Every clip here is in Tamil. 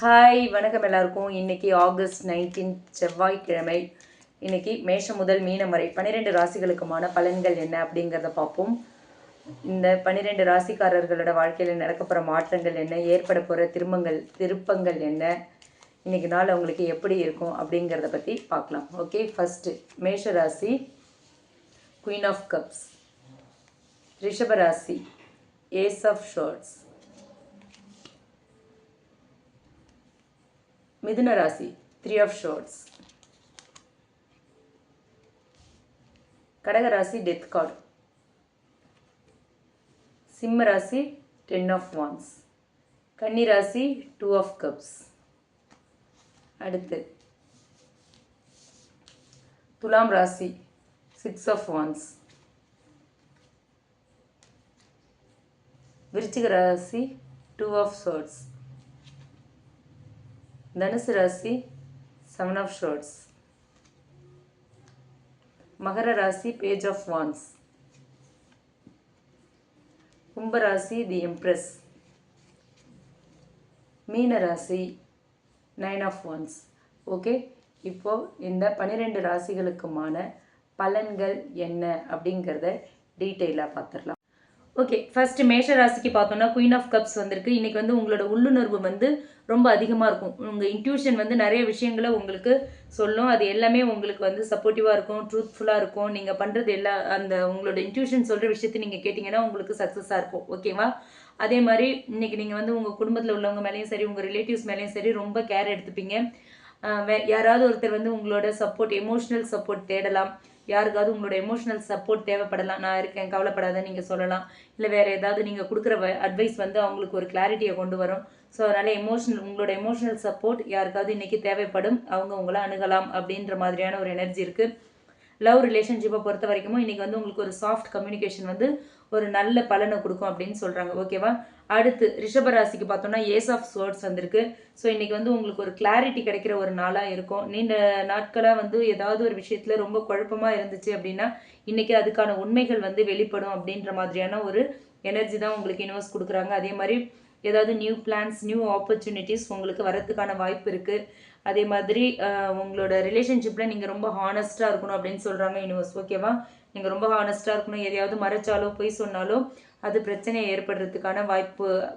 ஹாய் வணக்கம் எல்லாருக்கும். இன்னைக்கு ஆகஸ்ட் 19 செவ்வாய்க்கிழமை. இன்னைக்கு மேஷம் முதல் மீனம் வரை 12 ராசிகளுக்குமான பலன்கள் என்ன அப்படிங்கிறத பார்ப்போம். இந்த 12 ராசிக்காரர்களோட வாழ்க்கையில் நடக்க போகிற மாற்றங்கள் என்ன, ஏற்பட போகிற திருப்பங்கள் என்ன, இன்னைக்கு நாள் அவங்களுக்கு எப்படி இருக்கும் அப்படிங்கிறத பற்றி பார்க்கலாம். ஓகே, ஃபஸ்ட்டு மேஷ ராசி குயின் ஆஃப் கப்ஸ், ரிஷப ராசி ஏஸ் ஆஃப் ஷோர்ட்ஸ், மிதுன ராசி 3 ஆஃப் ஷோர்ட்ஸ், கடக ராசி டெத் கார்டு, சிம்ம ராசி 10 ஆஃப் வான்ஸ், கன்னி ராசி 2 ஆஃப் கப்ஸ். அடுத்து துலாம் ராசி 6 ஆஃப் வான்ஸ், விருச்சிக ராசி 2 ஆஃப் சோர்ட்ஸ், தனுசு ராசி 7 ஆஃப் ஷோர்ட்ஸ், மகர ராசி பேஜ் ஆஃப் வான்ஸ், கும்ப ராசி தி எம்ப்ரஸ், மீன ராசி 9 ஆஃப் வான்ஸ். ஓகே, இப்போ இந்த 12 ராசிகளுக்குமான பலன்கள் என்ன அப்படிங்கிறத டீட்டெயிலாக பார்த்துடலாம். ஓகே, ஃபர்ஸ்ட் மேஷ ராசிக்கு பார்த்தோம்னா குயின் ஆஃப் கப்ஸ் வந்திருக்கு. இன்னைக்கு வந்து உங்களோட உள்ளுணர்வு ரொம்ப அதிகமாக இருக்கும். உங்கள் இன்ட்யூஷன் நிறைய விஷயங்களை உங்களுக்கு சொல்லும். அது எல்லாமே உங்களுக்கு சப்போர்ட்டிவாக இருக்கும், ட்ரூத்ஃபுல்லாக இருக்கும். நீங்கள் பண்ணுறது அந்த உங்களோட இன்ட்யூஷன் சொல்கிற விஷயத்தை நீங்கள் கேட்டிங்கன்னா உங்களுக்கு சக்ஸஸாக இருக்கும். ஓகேவா? அதே மாதிரி இன்னைக்கு நீங்கள் உங்கள் குடும்பத்தில் உள்ளவங்க மேலேயும் சரி, உங்கள் ரிலேட்டிவ்ஸ் மேலேயும் சரி ரொம்ப கேர் எடுத்துப்பீங்க. யாராவது ஒருத்தர் உங்களோட சப்போர்ட், எமோஷ்னல் சப்போர்ட் தேடலாம். யாருக்காவது உங்களோட எமோஷனல் சப்போர்ட் தேவைப்படலாம். நான் இருக்கேன், கவலைப்படாத நீங்கள் சொல்லலாம். இல்லை வேறு ஏதாவது நீங்கள் கொடுக்குற அட்வைஸ் அவங்களுக்கு ஒரு கிளாரிட்டியை கொண்டு வரும். ஸோ அதனால் உங்களோட எமோஷனல் சப்போர்ட் யாருக்காவது இன்றைக்கி தேவைப்படும். அவங்க உங்களை அணுகலாம் அப்படின்ற மாதிரியான ஒரு எனர்ஜி இருக்குது. லவ் ரிலேஷன்ஷிப்பை பொறுத்த வரைக்கும் இன்றைக்கி உங்களுக்கு ஒரு சாஃப்ட் கம்யூனிகேஷன் ஒரு நல்ல பலனை கொடுக்கும் அப்படின்னு சொல்கிறாங்க. ஓகேவா? அடுத்து ரிஷபராசிக்கு பார்த்தோம்னா ஏஸ் ஆஃப் சோர்ட்ஸ் வந்திருக்கு. ஸோ இன்றைக்கி உங்களுக்கு ஒரு கிளாரிட்டி கிடைக்கிற ஒரு நாளாக இருக்கும். நீண்ட நாட்களாக ஏதாவது ஒரு விஷயத்தில் ரொம்ப குழப்பமாக இருந்துச்சு அப்படின்னா இன்றைக்கி அதுக்கான உண்மைகள் வெளிப்படும் அப்படின்ற மாதிரியான ஒரு எனர்ஜி தான் உங்களுக்கு யூனிவர்ஸ் கொடுக்குறாங்க. அதே மாதிரி ஏதாவது நியூ பிளான்ஸ், நியூ ஆப்பர்ச்சுனிட்டிஸ் உங்களுக்கு வரத்துக்கான வாய்ப்பு இருக்குது. அதே மாதிரி உங்களோட ரிலேஷன்ஷிப்பில் நீங்கள் ரொம்ப ஹானஸ்ட்டாக இருக்கணும் அப்படின்னு சொல்கிறாங்க யூனிவர்ஸ். ஓகேவா? நீங்கள் ரொம்ப ஹானஸ்ட்டாக இருக்கணும். எதையாவது மறைச்சாலோ பொய் சொன்னாலோ அது பிரச்சனை ஏற்படுறதுக்கான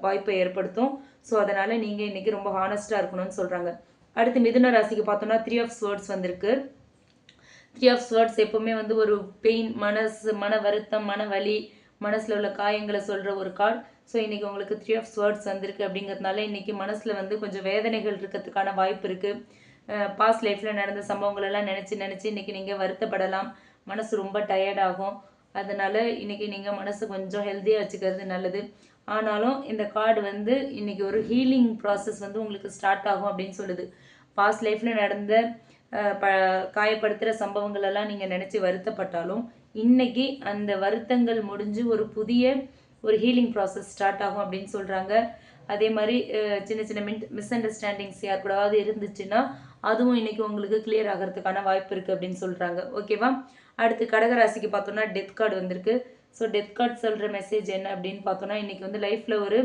வாய்ப்பை ஏற்படுத்தும். ஸோ அதனால் நீங்கள் இன்றைக்கி ரொம்ப ஹானஸ்ட்டாக இருக்கணும்னு சொல்கிறாங்க. அடுத்து மிதுன ராசிக்கு பார்த்தோம்னா 3 ஆஃப் ஸ்வர்ட்ஸ் வந்திருக்கு. 3 ஆஃப் ஸ்வர்ட்ஸ் எப்போவுமே ஒரு பெயின், மன வருத்தம், மன வலி, மனசில் உள்ள காயங்களை சொல்கிற ஒரு கார்டு. ஸோ இன்றைக்கி உங்களுக்கு 3 ஆஃப் ஸ்வர்ட்ஸ் வந்திருக்கு அப்படிங்கிறதுனால இன்றைக்கி மனசில் கொஞ்சம் வேதனைகள் இருக்கிறதுக்கான வாய்ப்பு இருக்குது. பாஸ்ட் லைஃப்பில் நடந்த சம்பவங்களெல்லாம் நினச்சி இன்றைக்கி நீங்கள் வருத்தப்படலாம். மனசு ரொம்ப டயர்டாகும். அதனால் இன்றைக்கி நீங்கள் மனசு கொஞ்சம் ஹெல்த்தியாக வச்சுக்கிறது நல்லது. ஆனாலும் இந்த கார்டு இன்றைக்கி ஒரு ஹீலிங் ப்ராசஸ் உங்களுக்கு ஸ்டார்ட் ஆகும் அப்படின்னு சொல்லுது. பாஸ்ட் லைஃப்பில் நடந்த காயப்படுத்துகிற சம்பவங்களெல்லாம் நீங்கள் நினச்சி வருத்தப்பட்டாலும் இன்றைக்கி அந்த வருத்தங்கள் முடிஞ்சு ஒரு புதிய ஹீலிங் ப்ராசஸ் ஸ்டார்ட் ஆகும் அப்படின்னு சொல்கிறாங்க. அதே மாதிரி சின்ன சின்ன மிஸ் அண்டர்ஸ்டாண்டிங்ஸ் யார் கூடவாவது இருந்துச்சுன்னா அதுவும் இன்றைக்கி உங்களுக்கு கிளியர் ஆகிறதுக்கான வாய்ப்பு இருக்குது அப்படின்னு சொல்கிறாங்க. ஓகேவா? அடுத்து கடகராசிக்கு பார்த்தோன்னா டெத் கார்டு வந்திருக்கு. ஸோ டெத் கார்டு சொல்கிற மெசேஜ் என்ன அப்படின்னு பார்த்தோன்னா இன்றைக்கி லைஃப்பில் ஒரு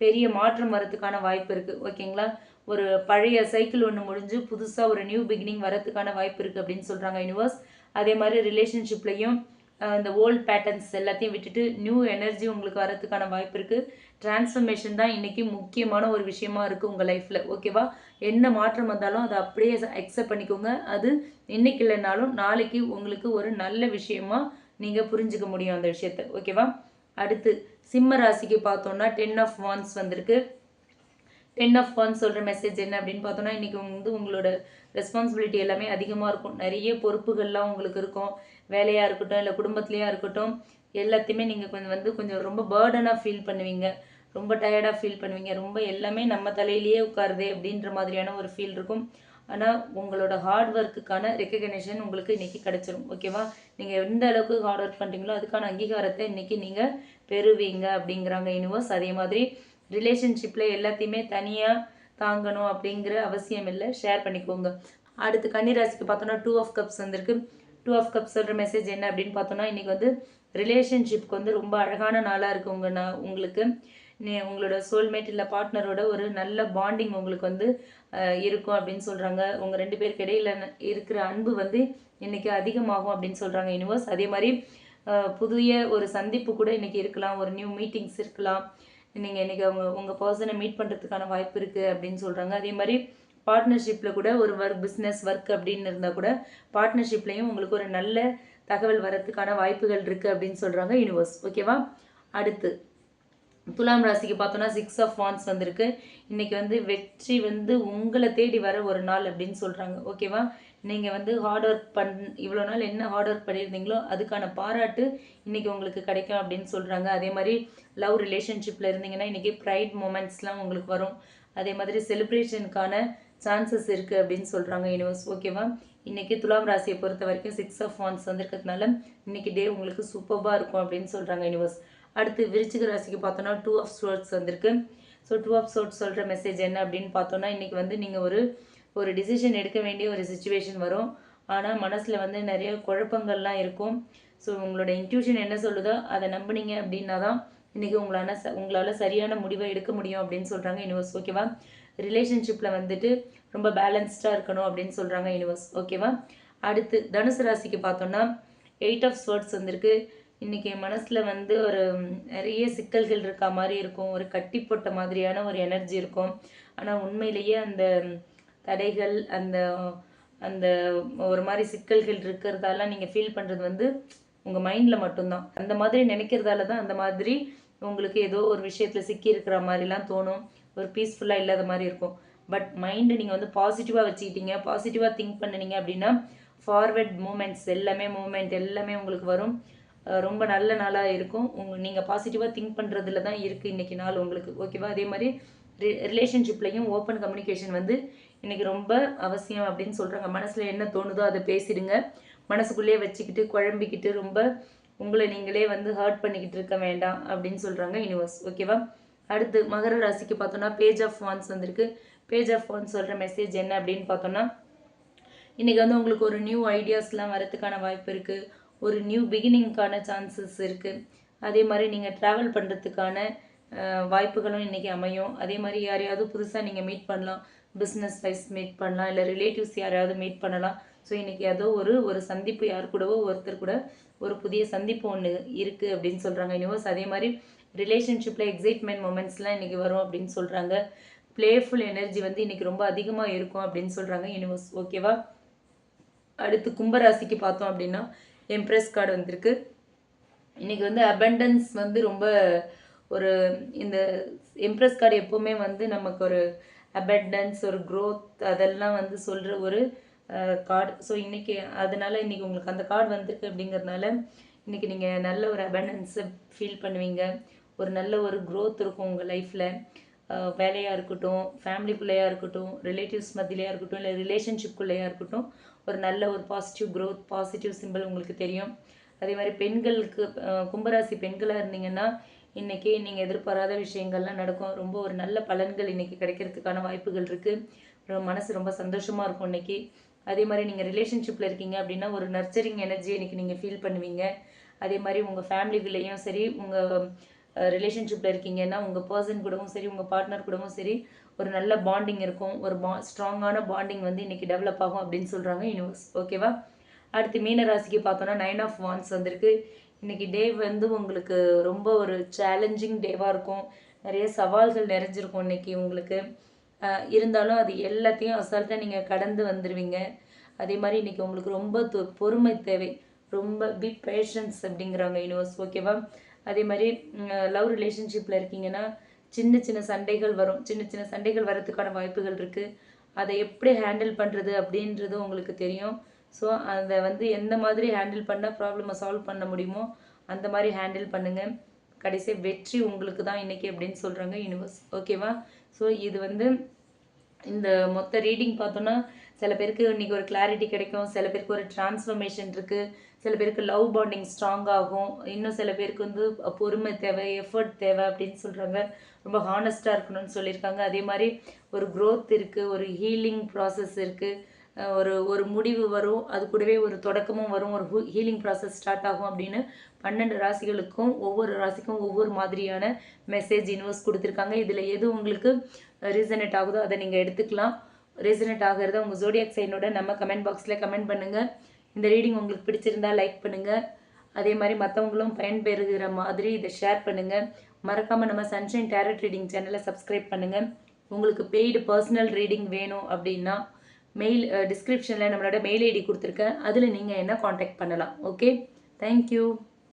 பெரிய மாற்றம் வரத்துக்கான வாய்ப்பு இருக்குது. ஓகேங்களா? ஒரு பழைய சைக்கிள் ஒன்று முடிஞ்சு புதுசாக ஒரு நியூ பிகினிங் வரத்துக்கான வாய்ப்பு இருக்குது அப்படின்னு சொல்கிறாங்க யூனிவர்ஸ். அதே மாதிரி ரிலேஷன்ஷிப்லையும் இந்த ஓல்ட் பேட்டர்ன்ஸ் எல்லாத்தையும் விட்டுட்டு நியூ எனர்ஜி உங்களுக்கு வரத்துக்கான வாய்ப்பு இருக்குது. டிரான்ஸ்ஃபர்மேஷன் தான் இன்றைக்கி முக்கியமான ஒரு விஷயமா இருக்குது உங்கள் லைஃப்பில். ஓகேவா? என்ன மாற்றம் வந்தாலும் அதை அப்படியே அக்செப்ட் பண்ணிக்கோங்க. அது இன்னைக்கு இல்லைனாலும் நாளைக்கு உங்களுக்கு ஒரு நல்ல விஷயமா நீங்கள் புரிஞ்சுக்க முடியும் அந்த விஷயத்த. ஓகேவா? அடுத்து சிம்ம ராசிக்கு பார்த்தோன்னா 10 ஆஃப் வான்ஸ் வந்திருக்கு. 10 ஆஃப் வான்ஸ் சொல்கிற மெசேஜ் என்ன அப்படின்னு பார்த்தோன்னா இன்றைக்கி உங்களோட ரெஸ்பான்சிபிலிட்டி எல்லாமே அதிகமாக இருக்கும். நிறைய பொறுப்புகள்லாம் உங்களுக்கு இருக்கும். வேலையாக இருக்கட்டும், இல்லை குடும்பத்துலேயா இருக்கட்டும், எல்லாத்தையுமே நீங்கள் கொஞ்சம் ரொம்ப பேர்டனாக ஃபீல் பண்ணுவீங்க. ரொம்ப டயர்டாக ஃபீல் பண்ணுவீங்க. ரொம்ப எல்லாமே நம்ம தலையிலேயே உட்காருதே அப்படின்ற மாதிரியான ஒரு ஃபீல் இருக்கும். ஆனால் உங்களோட ஹார்ட் ஒர்க்குக்கான ரெக்கக்னேஷன் உங்களுக்கு இன்றைக்கி கிடச்சிரும். ஓகேவா? நீங்கள் எந்த அளவுக்கு ஹார்ட் ஒர்க் பண்ணுறீங்களோ அதுக்கான அங்கீகாரத்தை இன்றைக்கி நீங்கள் பெறுவீங்க அப்படிங்கிறாங்க யூனிவர்ஸ். அதே மாதிரி ரிலேஷன்ஷிப்பில் எல்லாத்தையுமே தனியாக தாங்கணும் அப்படிங்கிற அவசியம் இல்லை, ஷேர் பண்ணிக்கோங்க. அடுத்து கன்னிராசிக்கு பார்த்தோன்னா 2 ஆஃப் கப்ஸ் வந்திருக்கு. 2 ஆஃப் கப்ஸ் சொல்கிற மெசேஜ் என்ன அப்படின்னு பார்த்தோன்னா இன்றைக்கி ரிலேஷன்ஷிப்க்கு ரொம்ப அழகான நாளாக இருக்குது உங்களுக்கு. உங்களோட சோல்மேட் இல்லை பார்ட்னரோட ஒரு நல்ல பாண்டிங் உங்களுக்கு வந்து இருக்கும் அப்படின்னு சொல்கிறாங்க. உங்கள் 2 பேருக்கு இடையில இருக்கிற அன்பு வந்து இன்றைக்கி அதிகமாகும் அப்படின்னு சொல்கிறாங்க யூனிவர்ஸ். அதே மாதிரி புதிய ஒரு சந்திப்பு கூட இன்றைக்கி இருக்கலாம், ஒரு நியூ மீட்டிங்ஸ் இருக்கலாம். நீங்கள் இன்றைக்கி உங்கள் பர்சனை மீட் பண்ணுறதுக்கான வாய்ப்பு இருக்குது அப்படின்னு சொல்கிறாங்க. அதே மாதிரி பார்ட்னர்ஷிப்பில் கூட ஒரு பிஸ்னஸ் ஒர்க் அப்படின்னு இருந்தால் கூட பார்ட்னர்ஷிப்லேயும் உங்களுக்கு ஒரு நல்ல தகவல் வரத்துக்கான வாய்ப்புகள் இருக்குது அப்படின்னு சொல்கிறாங்க யூனிவர்ஸ். ஓகேவா? அடுத்து துலாம் ராசிக்கு பார்த்தோன்னா 6 ஆஃப் வாண்ட்ஸ் வந்திருக்கு. இன்றைக்கி வந்து வெற்றி வந்து உங்களை தேடி வர ஒரு நாள் அப்படின்னு சொல்கிறாங்க. ஓகேவா? நீங்கள் வந்து ஹார்ட் ஒர்க் இவ்வளோ நாள் என்ன ஹார்ட் ஒர்க் பண்ணியிருந்தீங்களோ அதுக்கான பாராட்டு இன்றைக்கி உங்களுக்கு கிடைக்கும் அப்படின்னு சொல்கிறாங்க. அதே மாதிரி லவ் ரிலேஷன்ஷிப்பில் இருந்தீங்கன்னா இன்றைக்கி ப்ரைட் மூமெண்ட்ஸ்லாம் உங்களுக்கு வரும். அதே மாதிரி செலிப்ரேஷனுக்கான சான்சஸ் இருக்குது அப்படின்னு சொல்கிறாங்க யூனிவர்ஸ். ஓகேவா? இன்றைக்கி துலாம் ராசியை பொறுத்த வரைக்கும் 6 ஆஃப் வாண்ட்ஸ் வந்திருக்கிறதுனால இன்றைக்கி டே உங்களுக்கு சூப்பராக இருக்கும் அப்படின்னு சொல்கிறாங்க யூனிவர்ஸ். அடுத்து விருச்சிக ராசிக்கு பார்த்தோன்னா 2 ஆஃப் ஸ்வர்ட்ஸ் வந்திருக்கு. ஸோ 2 ஆஃப் ஸ்வர்ட்ஸ் சொல்கிற மெசேஜ் என்ன அப்படின்னு பார்த்தோன்னா இன்றைக்கி வந்து நீங்கள் ஒரு டிசிஷன் எடுக்க வேண்டிய ஒரு சுச்சுவேஷன் வரும். ஆனால் மனசில் வந்து நிறைய குழப்பங்கள்லாம் இருக்கும். ஸோ உங்களோட இன்ட்யூஷன் என்ன சொல்லுதோ அதை நம்பினீங்க அப்படின்னா தான் இன்றைக்கி உங்களால் சரியான முடிவை எடுக்க முடியும் அப்படின்னு சொல்கிறாங்க யூனிவர்ஸ். ஓகேவா? ரிலேஷன்ஷிப்பில் வந்துட்டு ரொம்ப பேலன்ஸ்டாக இருக்கணும் அப்படின்னு சொல்கிறாங்க யூனிவர்ஸ். ஓகேவா? அடுத்து தனுசு ராசிக்கு பார்த்தோன்னா 8 ஆஃப் ஸ்வர்ட்ஸ் வந்திருக்கு. இன்றைக்கி மனசில் வந்து ஒரு நிறைய சிக்கல்கள் இருக்க மாதிரி இருக்கும், ஒரு கட்டி போட்ட மாதிரியான ஒரு எனர்ஜி இருக்கும். ஆனால் உண்மையிலேயே அந்த தடைகள் அந்த அந்த ஒரு மாதிரி சிக்கல்கள் இருக்கிறதால நீங்கள் ஃபீல் பண்ணுறது வந்து உங்கள் மைண்டில் மட்டும்தான். அந்த மாதிரி நினைக்கிறதால தான் அந்த மாதிரி உங்களுக்கு ஏதோ ஒரு விஷயத்தில் சிக்கி இருக்கிற மாதிரிலாம் தோணும், ஒரு பீஸ்ஃபுல்லாக இல்லாத மாதிரி இருக்கும். பட் மைண்டு நீங்கள் வந்து பாசிட்டிவாக வச்சுக்கிட்டீங்க, பாசிட்டிவாக திங்க் பண்ணினீங்க அப்படின்னா ஃபார்வர்ட் மூமெண்ட்ஸ் எல்லாமே உங்களுக்கு வரும். ரொம்ப நல்ல நாளாக இருக்கும். நீங்கள் பாசிட்டிவாக திங்க் பண்ணுறதுல தான் இருக்குது இன்றைக்கி நாள் உங்களுக்கு. ஓகேவா? அதே மாதிரி ரிலேஷன்ஷிப்லேயும் ஓப்பன் கம்யூனிகேஷன் வந்து இன்றைக்கி ரொம்ப அவசியம் அப்படின்னு சொல்கிறாங்க. மனசில் என்ன தோணுதோ அதை பேசிடுங்க. மனசுக்குள்ளேயே வச்சுக்கிட்டு குழம்பிக்கிட்டு ரொம்ப உங்களை நீங்களே வந்து ஹர்ட் பண்ணிக்கிட்டு இருக்க வேண்டாம் அப்படின்னு சொல்கிறாங்க யூனிவர்ஸ். ஓகேவா? அடுத்து மகர ராசிக்கு பார்த்தோன்னா பேஜ் ஆஃப் வாண்ட்ஸ் வந்திருக்கு. பேஜ் ஆஃப் வாண்ட்ஸ் சொல்கிற மெசேஜ் என்ன அப்படின்னு பார்த்தோன்னா இன்றைக்கி வந்து உங்களுக்கு ஒரு நியூ ஐடியாஸ்லாம் வரதுக்கான வாய்ப்பு இருக்குது. ஒரு நியூ பிகினிங்க்கான சான்சஸ் இருக்குது. அதே மாதிரி நீங்கள் ட்ராவல் பண்ணுறதுக்கான வாய்ப்புகளும் இன்றைக்கி அமையும். அதே மாதிரி யாரையாவது புதுசாக நீங்கள் மீட் பண்ணலாம், பிஸ்னஸ் வைஸ் மீட் பண்ணலாம், இல்லை ரிலேட்டிவ்ஸ் யாரையாவது மீட் பண்ணலாம். ஸோ இன்றைக்கி ஏதோ ஒரு சந்திப்பு யார் கூடவோ ஒருத்தர் கூட ஒரு புதிய சந்திப்பு ஒன்று இருக்குது அப்படின்னு சொல்கிறாங்க யூனிவர்ஸ். அதே மாதிரி ரிலேஷன்ஷிப்பில் எக்ஸைட்மெண்ட் மூமெண்ட்ஸ்லாம் இன்றைக்கி வரும் அப்படின்னு சொல்கிறாங்க. பிளேஃபுல் எனர்ஜி வந்து இன்றைக்கி ரொம்ப அதிகமாக இருக்கும் அப்படின்னு சொல்கிறாங்க யூனிவர்ஸ். ஓகேவா? அடுத்து கும்பராசிக்கு பார்த்தோம் அப்படின்னா எம்ப்ரெஸ் கார்டு வந்திருக்கு. இன்றைக்கி வந்து அபண்டன்ஸ் வந்து ரொம்ப ஒரு இந்த எம்ப்ரெஸ் கார்டு எப்போவுமே வந்து நமக்கு ஒரு அபண்டன்ஸ், ஒரு க்ரோத் அதெல்லாம் வந்து சொல்கிற ஒரு கார்டு. ஸோ இன்றைக்கி அதனால் இன்றைக்கி உங்களுக்கு அந்த கார்டு வந்திருக்கு அப்படிங்கிறதுனால இன்றைக்கி நீங்கள் நல்ல ஒரு அபண்டன்ஸை ஃபீல் பண்ணுவீங்க. ஒரு நல்ல ஒரு க்ரோத் இருக்கும் உங்கள் லைஃப்பில். வேலையாக இருக்கட்டும், ஃபேமிலிக்குள்ளேயா இருக்கட்டும், ரிலேட்டிவ்ஸ் மத்தியிலையாக இருக்கட்டும், இல்லை ரிலேஷன்ஷிப்குள்ளேயா இருக்கட்டும், ஒரு நல்ல ஒரு பாசிட்டிவ் க்ரோத், பாசிட்டிவ் சிம்பிள் உங்களுக்கு தெரியும். அதே மாதிரி பெண்களுக்கு கும்பராசி பெண்களாக இருந்தீங்கன்னா இன்றைக்கி நீங்கள் எதிர்பாராத விஷயங்கள்லாம் நடக்கும். ரொம்ப ஒரு நல்ல பலன்கள் இன்றைக்கி கிடைக்கிறதுக்கான வாய்ப்புகள் இருக்குது. மனசு ரொம்ப சந்தோஷமாக இருக்கும் இன்றைக்கி. அதே மாதிரி நீங்கள் ரிலேஷன்ஷிப்பில் இருக்கீங்க அப்படின்னா ஒரு நர்ச்சரிங் எனர்ஜி இன்றைக்கி நீங்கள் ஃபீல் பண்ணுவீங்க. அதே மாதிரி உங்கள் ஃபேமிலிக்குள்ளேயும் சரி, உங்கள் ரிலேஷன்ஷிப்பில் இருக்கீங்கன்னா உங்கள் பர்சன் கூடவும் சரி, உங்கள் பார்ட்னர் கூடவும் சரி ஒரு நல்ல பாண்டிங் இருக்கும். ஒரு ஸ்ட்ராங்கான பாண்டிங் வந்து இன்றைக்கி டெவலப் ஆகும் அப்படின்னு சொல்கிறாங்க யூனிவர்ஸ். ஓகேவா? அடுத்து மீன ராசிக்கு பார்த்தோன்னா 9 ஆஃப் வாண்ட்ஸ் வந்திருக்கு. இன்றைக்கி டே வந்து உங்களுக்கு ரொம்ப ஒரு சேலஞ்சிங் டேவாக இருக்கும். நிறைய சவால்கள் நிறைஞ்சிருக்கும் இன்றைக்கி உங்களுக்கு. இருந்தாலும் அது எல்லாத்தையும் அசால்ட்டாக நீங்கள் கடந்து வந்துடுவீங்க. அதே மாதிரி இன்றைக்கி உங்களுக்கு ரொம்ப பொறுமை தேவை, ரொம்ப பிக் பேஷன்ஸ் அப்படிங்கிறாங்க யூனிவர்ஸ். ஓகேவா? அதே மாதிரி லவ் ரிலேஷன்ஷிப்பில் இருக்கீங்கன்னா சின்ன சின்ன சண்டைகள் வரும். சின்ன சின்ன சண்டைகள் வரதுக்கான வாய்ப்புகள் இருக்குது. அதை எப்படி ஹேண்டில் பண்ணுறது அப்படின்றது உங்களுக்கு தெரியும். ஸோ அதை வந்து எந்த மாதிரி ஹேண்டில் பண்ணால் ப்ராப்ளமை சால்வ் பண்ண முடியுமோ அந்த மாதிரி ஹேண்டில் பண்ணுங்கள். கடைசியாக வெற்றி உங்களுக்கு தான் இன்றைக்கி அப்படின்னு சொல்கிறாங்க யூனிவர்ஸ். ஓகேவா? ஸோ இது வந்து இந்த மொத்த ரீடிங் பார்த்தோன்னா சில பேருக்கு இன்றைக்கி ஒரு கிளாரிட்டி கிடைக்கும், சில பேருக்கு ஒரு டிரான்ஸ்ஃபர்மேஷன் இருக்குது, சில பேருக்கு லவ் பாண்டிங் ஸ்ட்ராங் ஆகும், இன்னும் சில பேருக்கு வந்து பொறுமை தேவை, எஃபர்ட் தேவை அப்படின்னு சொல்கிறாங்க. ரொம்ப ஹானஸ்ட்டாக இருக்கணும்னு சொல்லியிருக்காங்க. அதே மாதிரி ஒரு க்ரோத் இருக்குது, ஒரு ஹீலிங் ப்ராசஸ் இருக்குது. ஒரு ஒரு முடிவு வரும், அது கூடவே ஒரு தொடக்கமும் வரும், ஒரு ஹீலிங் ப்ராசஸ் ஸ்டார்ட் ஆகும் அப்படின்னு 12 ராசிகளுக்கும் ஒவ்வொரு ராசிக்கும் ஒவ்வொரு மாதிரியான மெசேஜ் யூனிவர்ஸ் கொடுத்துருக்காங்க. இதில் எது உங்களுக்கு ரீசனேட் ஆகுதோ அதை நீங்கள் எடுத்துக்கலாம். ரீசனேட் ஆகிறத உங்கள் ஜோடியாக் சைனோட நம்ம கமெண்ட் பாக்ஸில் கமெண்ட் பண்ணுங்கள். இந்த ரீடிங் உங்களுக்கு பிடிச்சிருந்தா லைக் பண்ணுங்கள். அதே மாதிரி மற்றவங்களும் பயன்பெறுகிற மாதிரி இதை ஷேர் பண்ணுங்கள். மறக்காமல் நம்ம சன்ஷைன் டேரட் ரீடிங் சேனலை சப்ஸ்கிரைப் பண்ணுங்கள். உங்களுக்கு பெய்டு பர்சனல் ரீடிங் வேணும் அப்படின்னா மெயில் டிஸ்கிரிப்ஷனில் நம்மளோட மெயில் ஐடி கொடுத்துருக்கேன், அதில் நீங்கள் என்ன காண்டாக்ட் பண்ணலாம். Okay, thank you.